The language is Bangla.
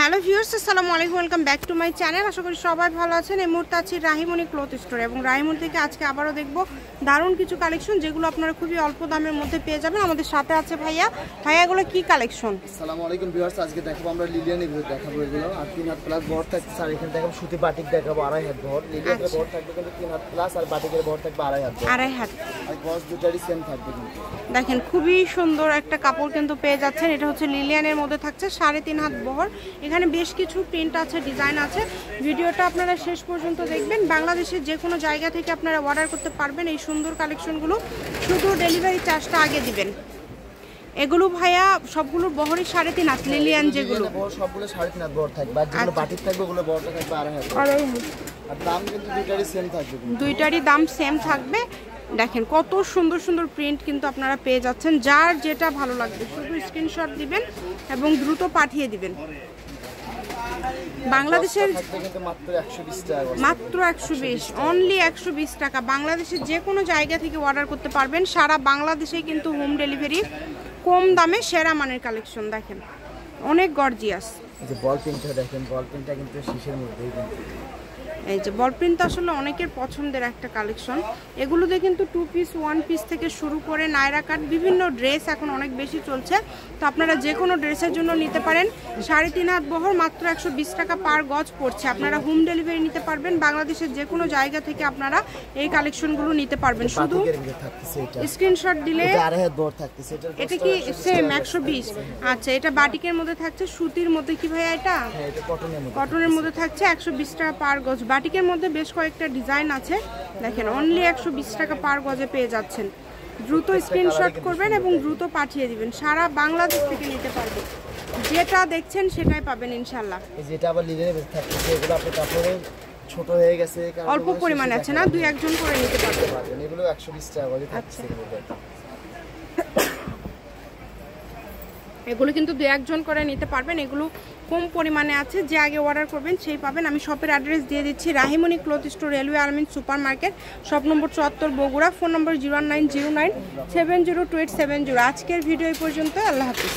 হ্যালো ভিউয়ার্স, আসসালামু আলাইকুম, welcome back to my channel. আশা করি সবাই ভালো আছেন। এই মুহূর্তে আছি রাহিমণি ক্লথ স্টোরে এবং রাহিমণি থেকে আজকে আবারও দেখব দারুণ কিছু কালেকশন যেগুলো আপনারা খুবই অল্প দামের মধ্যে পেয়ে যাবেন। আমাদের সাথে আছে ভাইয়া। এগুলো কি কালেকশন? আসসালামু আলাইকুম ভিউয়ার্স, আজকে দেখাবো আমরা লিলিয়ানের ভিতরে দেখাবো এগুলো। আর 3 হাত প্লাস বড় থাকছে, আর এখানে দেখাবো সুতি বাটিক দেখাবো 2.5 হাত বড়। লিলিয়ানের বড় থাকবে কিন্তু 3 হাত প্লাস, আর বাটিকের বড় থাকবে 2.5 হাত। 2.5 হাত। আর গজ দুটারই সেম থাকবে কিন্তু। দেখেন খুবই সুন্দর একটা কাপড় কিন্তু পেয়ে যাচ্ছেন। এটা হচ্ছে লিলিয়ানের মধ্যে থাকছে 3.5 হাত বহর। এখানে বেশ কিছু প্রিন্ট আছে, ডিজাইন আছে। ভিডিওটা আপনারা শেষ পর্যন্ত দেখবেন। বাংলাদেশের যে কোনো জায়গা থেকে আপনারা অর্ডার করতে পারবেন এই সুন্দর কালেকশনগুলো। শুধু ডেলিভারি চার্জটা আগে দিবেন। এগুলো ভাইয়া সবগুলোর বহরই 3.5 হাত। লিলিয়ান যেগুলো সবগুলো 3.5 হাত বড় থাকবে, আর যেগুলো বাটিক থাকবে ওগুলো বড়টা থাকবে 2.5 হাত। আর দাম কিন্তু দুটারই সেম থাকবে, দুইটারই দাম সেম থাকবে। দেখেন কত সুন্দর সুন্দর প্রিন্ট কিন্তু আপনারা পেয়ে যাচ্ছেন। যার যেটা ভালো লাগবে শুধু স্ক্রিনশট দিবেন এবং দ্রুত পাঠিয়ে দিবেন। বাংলাদেশের মাত্র 120, অনলি 120 টাকা। বাংলাদেশের যে কোনো জায়গা থেকে অর্ডার করতে পারবেন। সারা বাংলাদেশে কিন্তু হোম ডেলিভারি, কম দামে সেরা মানের কালেকশন। দেখেন অনেক গর্জিয়াস। এই যে বল প্রিন্টটা দেখেন, বল প্রিন্টটা কিন্তু শীষের মধ্যেই কিন্তু। এই যে বল প্রিন্ট আসলে অনেকের পছন্দের একটা কালেকশন। এগুলোতে কিন্তু 2 পিস 1 পিস থেকে শুরু করে নায়রা কাট বিভিন্ন ড্রেস এখন অনেক বেশি চলছে। তো আপনারা যে কোনো ড্রেসের জন্য নিতে পারেন। 3.5 হাত বহর মাত্র 120 টাকা পার গজ পড়ছে। আপনারা হোম ডেলিভারি নিতে পারবেন। বাংলাদেশের যে কোনো জায়গা থেকে আপনারা এই কালেকশনগুলো নিতে পারবেন। শুধু স্ক্রিনশট দিলে এটা কি সেম 120? আচ্ছা, এটা বাটিকের মধ্যে থাকছে, সুতির মধ্যে কি ভাইয়া এটা কটনের মধ্যে থাকছে 120 টাকা পার গজ। বাটিকের মধ্যে বেশ কয়েকটা ডিজাইন আছে। দেখেন অনলি 120 টাকা পার গজে পেয়ে যাচ্ছেন। দ্রুত স্ক্রিনশট করবেন এবং দ্রুত পাঠিয়ে দিবেন। সারা বাংলাদেশ থেকে নিতে পারবেন। যেটা দেখছেন সেটাই পাবেন ইনশাআল্লাহ। যেটা আবার লিলিয়ানের থাকছে এগুলো আপনার কাপড়ে ছোট হয়ে গেছে, অল্প পরিমাণে আছে না, 2-1 জন করে নিতে পারবেন। এগুলো 120 টাকা করে থাকছে। এগুলো কিন্তু 2-1 জন করে নিতে পারবেন। এগুলো কম পরিমাণে আছে, যে আগে অর্ডার করবেন সেই পাবেন। আমি শপের অ্যাড্রেস দিয়ে দিচ্ছি, রাহিমণি ক্লথ স্টোর, রেলওয়ে আর্মিন super market, shop number 74, Bogura. Phone number 01909702870। আজকের ভিডিও এই পর্যন্ত। আল্লাহ হাফিজ।